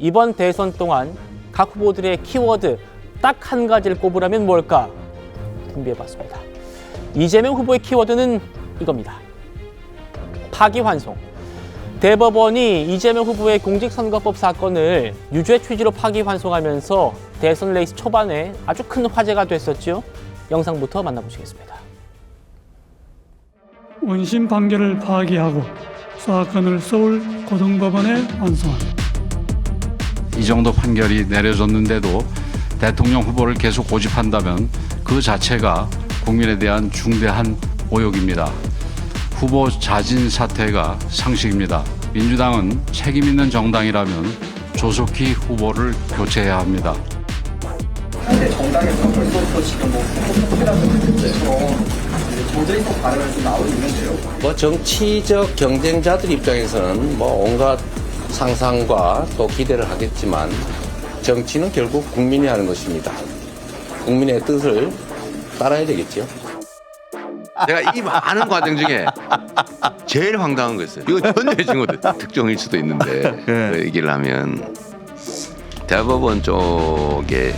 이번 대선 동안 각 후보들의 키워드 딱 한 가지를 꼽으라면 뭘까 준비해봤습니다. 이재명 후보의 키워드는 이겁니다. 파기환송. 대법원이 이재명 후보의 공직선거법 사건을 유죄 취지로 파기환송하면서 대선 레이스 초반에 아주 큰 화제가 됐었죠. 영상부터 만나보시겠습니다. 원심 판결을 파기하고 사건을 서울 고등법원에 환송합니다. 이 정도 판결이 내려졌는데도 대통령 후보를 계속 고집한다면 그 자체가 국민에 대한 중대한 모욕입니다. 후보 자진 사퇴가 상식입니다. 민주당은 책임 있는 정당이라면 조속히 후보를 교체해야 합니다. 상대 정당에서 벌써부터 지금 후보라는 정쟁적 발언을 좀 나오고 있는데요. 정치적 경쟁자들 입장에서는 온갖 상상과 또 기대를 하겠지만 정치는 결국 국민이 하는 것입니다. 국민의 뜻을 따라야 되겠죠. 제가 이 많은 과정 중에 제일 황당한 거였어요. 이거 전혀 친구들 특종일 수도 있는데 그 얘기를 하면 대법원 쪽에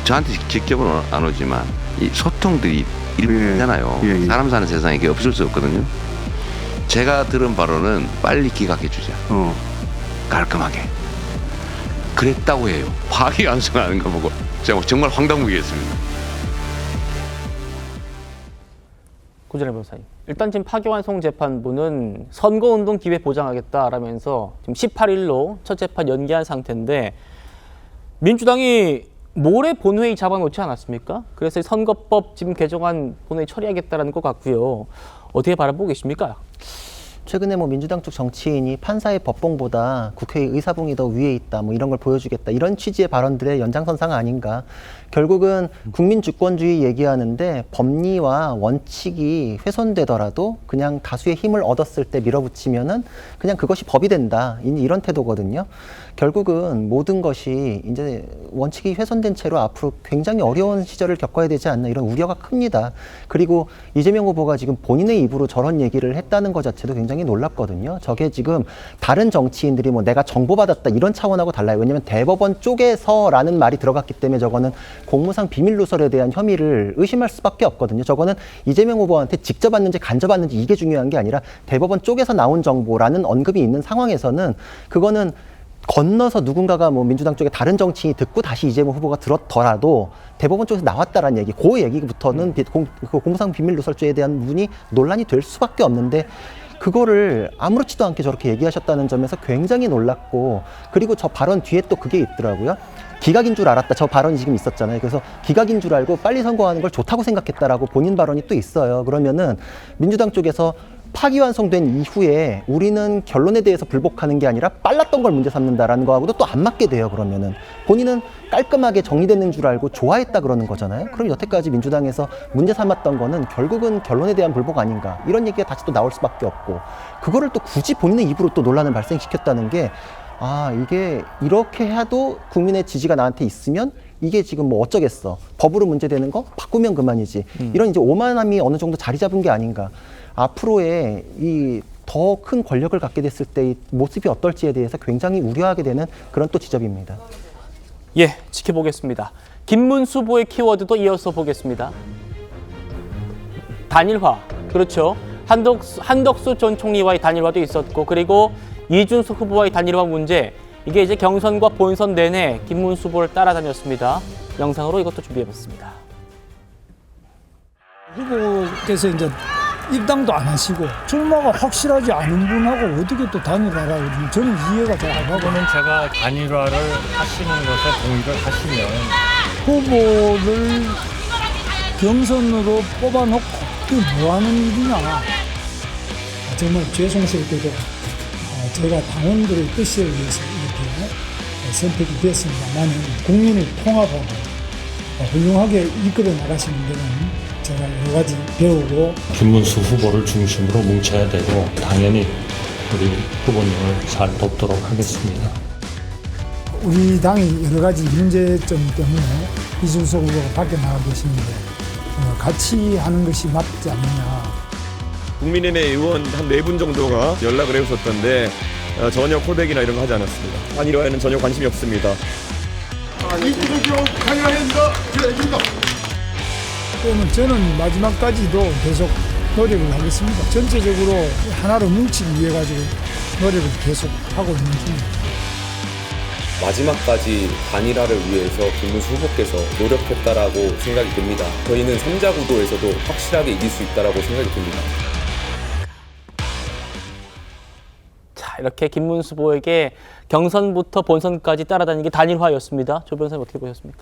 저한테 직접은 안 오지만 이 소통들이 일잖아요. 사람 사는 세상에 이게 없을 수 없거든요. 제가 들은 바로는 빨리 기각해 주자. 깔끔하게. 그랬다고 해요. 파기환송하는 거 보고 제가 정말 황당무계했습니다. 고진혜 변호사님, 일단 지금 파기환송 재판부는 선거운동 기회 보장하겠다라면서 지금 18일로 첫 재판 연기한 상태인데 민주당이 모레 본회의 잡아놓지 않았습니까? 그래서 선거법 지금 개정안 본회의 처리하겠다라는 것 같고요. 어떻게 바라보고 계십니까? 최근에 민주당 쪽 정치인이 판사의 법봉보다 국회의 의사봉이 더 위에 있다, 이런 걸 보여주겠다, 이런 취지의 발언들의 연장선상 아닌가. 결국은 국민 주권주의 얘기하는데 법리와 원칙이 훼손되더라도 그냥 다수의 힘을 얻었을 때 밀어붙이면은 그냥 그것이 법이 된다, 이런 태도거든요. 결국은 모든 것이 이제 원칙이 훼손된 채로 앞으로 굉장히 어려운 시절을 겪어야 되지 않나, 이런 우려가 큽니다. 그리고 이재명 후보가 지금 본인의 입으로 저런 얘기를 했다는 것 자체도 굉장히 놀랍거든요. 저게 지금 다른 정치인들이 내가 정보받았다 이런 차원하고 달라요. 왜냐하면 대법원 쪽에서라는 말이 들어갔기 때문에 저거는 공무상 비밀 누설에 대한 혐의를 의심할 수밖에 없거든요. 저거는 이재명 후보한테 직접 왔는지 간접 왔는지 이게 중요한 게 아니라 대법원 쪽에서 나온 정보라는 언급이 있는 상황에서는 그거는 건너서 누군가가 민주당 쪽에 다른 정치인이 듣고 다시 이재명 후보가 들었더라도 대법원 쪽에서 나왔다라는 얘기, 그 얘기부터는 공무상 비밀 누설죄에 대한 부분이 논란이 될 수밖에 없는데 그거를 아무렇지도 않게 저렇게 얘기하셨다는 점에서 굉장히 놀랐고, 그리고 저 발언 뒤에 또 그게 있더라고요. 기각인 줄 알았다. 저 발언이 지금 있었잖아요. 그래서 기각인 줄 알고 빨리 선거하는 걸 좋다고 생각했다라고 본인 발언이 또 있어요. 그러면은 민주당 쪽에서 파기환송된 이후에 우리는 결론에 대해서 불복하는 게 아니라 빨랐던 걸 문제 삼는다라는 거하고도 또 안 맞게 돼요. 그러면은 본인은 깔끔하게 정리되는 줄 알고 좋아했다 그러는 거잖아요. 그럼 여태까지 민주당에서 문제 삼았던 거는 결국은 결론에 대한 불복 아닌가, 이런 얘기가 다시 또 나올 수밖에 없고, 그거를 또 굳이 본인의 입으로 또 논란을 발생시켰다는 게, 이게 이렇게 해도 국민의 지지가 나한테 있으면 이게 지금 어쩌겠어, 법으로 문제되는 거 바꾸면 그만이지, 이런 이제 오만함이 어느 정도 자리 잡은 게 아닌가. 앞으로의 이 더 큰 권력을 갖게 됐을 때의 모습이 어떨지에 대해서 굉장히 우려하게 되는 그런 또 지적입니다. 예, 지켜보겠습니다. 김문수 후보의 키워드도 이어서 보겠습니다. 단일화, 그렇죠. 한덕수 전 총리와의 단일화도 있었고, 그리고 이준석 후보와의 단일화 문제, 이게 이제 경선과 본선 내내 김문수 후보를 따라다녔습니다. 영상으로 이것도 준비해봤습니다. 후보께서 이제 입당도 안 하시고 출마가 확실하지 않은 분하고 어떻게 또 단일화라고 그러면 저는 이해가 잘 안 가고. 저는 제가 단일화를 하시는 것에 동의를 하시면 후보를 경선으로 뽑아놓고 그게 뭐 하는 일이냐. 정말 죄송스럽게도 제가 당원들의 뜻에 의해서 이렇게 선택이 됐습니다만 국민을 통합하고 훌륭하게 이끌어 나가시는 데는 제가 여러 가지 배우고. 김문수 후보를 중심으로 뭉쳐야 되고 당연히 우리 후보님을 잘 돕도록 하겠습니다. 우리 당이 여러 가지 문제점 때문에 이준석 후보가 밖에 나가 계시는데 같이 하는 것이 맞지 않느냐. 국민의힘 의원 한 4분 정도가 연락을 해오셨던데 전혀 코덱이나 이런 거 하지 않았습니다. 단일화에는 전혀 관심이 없습니다. 그러면 저는 마지막까지도 계속 노력을 하겠습니다. 전체적으로 하나로 뭉치기 위해 가지고 노력을 계속 하고 있는 중입니다. 마지막까지 단일화를 위해서 김문수 후보께서 노력했다라고 생각이 듭니다. 저희는 3자 구도에서도 확실하게 이길 수 있다라고 생각이 듭니다. 자, 이렇게 김문수 후보에게 경선부터 본선까지 따라다니는 게 단일화였습니다. 조 변호사님 어떻게 보셨습니까?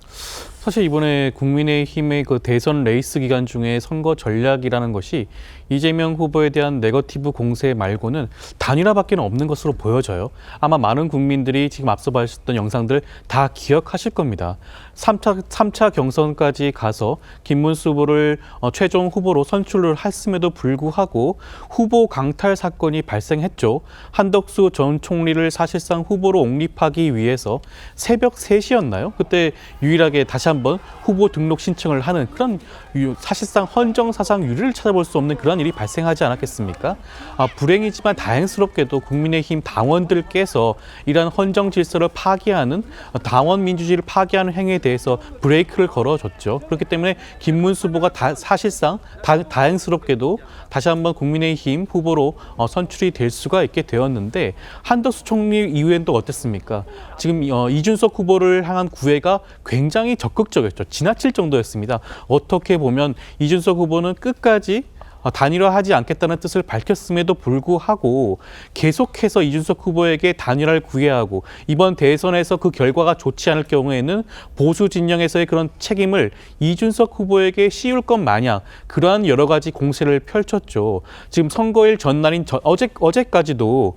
사실 이번에 국민의힘의 그 대선 레이스 기간 중에 선거 전략이라는 것이 이재명 후보에 대한 네거티브 공세 말고는 단일화밖에 없는 것으로 보여져요. 아마 많은 국민들이 지금 앞서 보셨던 영상들 다 기억하실 겁니다. 3차 경선까지 가서 김문수 후보를 최종 후보로 선출을 했음에도 불구하고 후보 강탈 사건이 발생했죠. 한덕수 전 총리를 사실상 후보로 옹립하기 위해서 새벽 3시였나요? 그때 유일하게 다시 한번 후보 등록 신청을 하는 그런 사실상 헌정사상 유례를 찾아볼 수 없는 그런 일이 발생하지 않았겠습니까? 불행이지만 다행스럽게도 국민의힘 당원들께서 이러한 헌정 질서를 파기하는 당원 민주주의를 파기하는 행위에 대해서 브레이크를 걸어줬죠. 그렇기 때문에 김문수 후보가 사실상 다행스럽게도 다시 한번 국민의힘 후보로 선출이 될 수가 있게 되었는데 한덕수 총리 이후엔 또 어땠습니까? 지금 이준석 후보를 향한 구애가 굉장히 적극적이었죠. 지나칠 정도였습니다. 어떻게 보면 이준석 후보는 끝까지 단일화하지 않겠다는 뜻을 밝혔음에도 불구하고 계속해서 이준석 후보에게 단일화를 구애하고 이번 대선에서 그 결과가 좋지 않을 경우에는 보수 진영에서의 그런 책임을 이준석 후보에게 씌울 것 마냥 그러한 여러 가지 공세를 펼쳤죠. 지금 선거일 전날인 어제까지도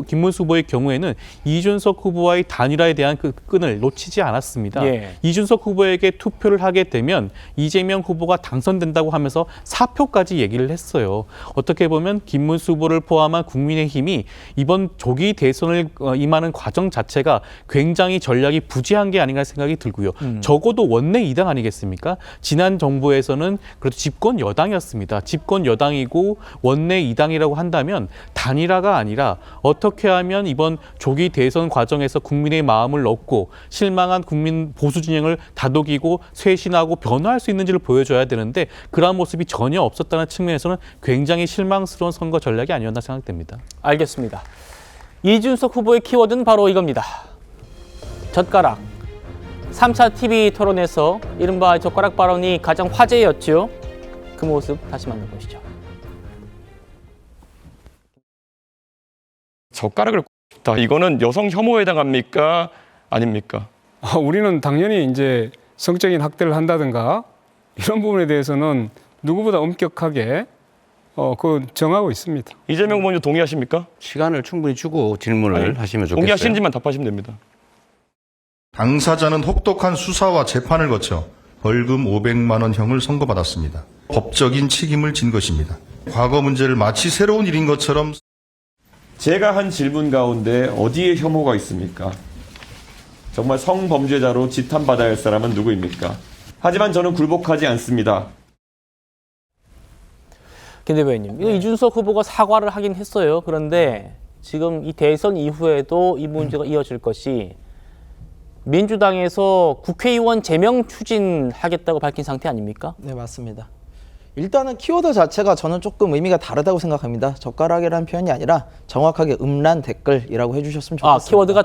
김문수 후보의 경우에는 이준석 후보와의 단일화에 대한 그 끈을 놓치지 않았습니다. 예. 이준석 후보에게 투표를 하게 되면 이재명 후보가 당선된다고 하면서 사표까지 얘기를 했어요. 어떻게 보면 김문수 후보를 포함한 국민의힘이 이번 조기 대선을 임하는 과정 자체가 굉장히 전략이 부재한 게 아닌가 생각이 들고요. 적어도 원내 2당 아니겠습니까? 지난 정부에서는 그래도 집권 여당이었습니다. 집권 여당이고 원내 2당이라고 한다면 단일화가 아니라 어떻게 하면 이번 조기 대선 과정에서 국민의 마음을 얻고 실망한 국민 보수 진영을 다독이고 쇄신하고 변화할 수 있는지를 보여줘야 되는데 그러한 모습이 전혀 없었다는 측면에서는 굉장히 실망스러운 선거 전략이 아니었나 생각됩니다. 알겠습니다. 이준석 후보의 키워드는 바로 이겁니다. 젓가락. 3차 TV 토론에서 이른바 젓가락 발언이 가장 화제였죠. 그 모습 다시 만나보시죠. 젓가락을 다 이거는 여성 혐오에 해당합니까? 아닙니까? 우리는 당연히 이제 성적인 학대를 한다든가 이런 부분에 대해서는 누구보다 엄격하게 정하고 있습니다. 이재명 후보님 동의하십니까? 시간을 충분히 주고 질문을 하시면 좋겠어요. 동의하시는지만 답하시면 됩니다. 당사자는 혹독한 수사와 재판을 거쳐 벌금 500만 원형을 선고받았습니다. 법적인 책임을 진 것입니다. 과거 문제를 마치 새로운 일인 것처럼 제가 한 질문 가운데 어디에 혐오가 있습니까? 정말 성범죄자로 지탄받아야 할 사람은 누구입니까? 하지만 저는 굴복하지 않습니다. 김 대변인, 이거 이준석 후보가 사과를 하긴 했어요. 그런데 지금 이 대선 이후에도 이 문제가 이어질 것이 민주당에서 국회의원 제명 추진하겠다고 밝힌 상태 아닙니까? 네, 맞습니다. 일단은 키워드 자체가 저는 조금 의미가 다르다고 생각합니다. 젓가락이라는 표현이 아니라 정확하게 음란 댓글이라고 해주셨으면 좋겠습니다. 키워드가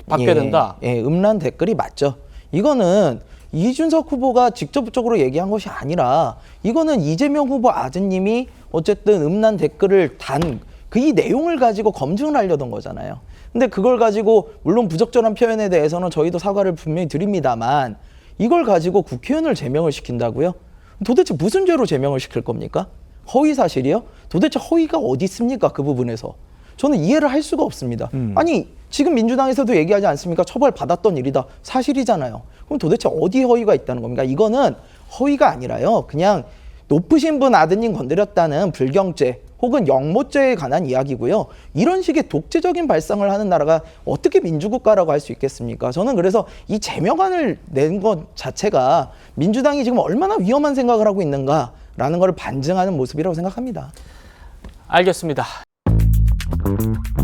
바뀌어야 된다? 예, 음란 댓글이 맞죠. 이거는 이준석 후보가 직접적으로 얘기한 것이 아니라 이거는 이재명 후보 아드님이 어쨌든 음란 댓글을 단 이 내용을 가지고 검증을 하려던 거잖아요. 근데 그걸 가지고 물론 부적절한 표현에 대해서는 저희도 사과를 분명히 드립니다만 이걸 가지고 국회의원을 제명을 시킨다고요? 도대체 무슨 죄로 제명을 시킬 겁니까? 허위 사실이요? 도대체 허위가 어디 있습니까? 그 부분에서. 저는 이해를 할 수가 없습니다. 아니 지금 민주당에서도 얘기하지 않습니까? 처벌받았던 일이다. 사실이잖아요. 그럼 도대체 어디 허위가 있다는 겁니까? 이거는 허위가 아니라요. 그냥 높으신 분 아드님 건드렸다는 불경죄 혹은 영모죄에 관한 이야기고요. 이런 식의 독재적인 발상을 하는 나라가 어떻게 민주국가라고 할 수 있겠습니까? 저는 그래서 이 제명안을 낸 것 자체가 민주당이 지금 얼마나 위험한 생각을 하고 있는가라는 걸 반증하는 모습이라고 생각합니다. 알겠습니다. 있습니다.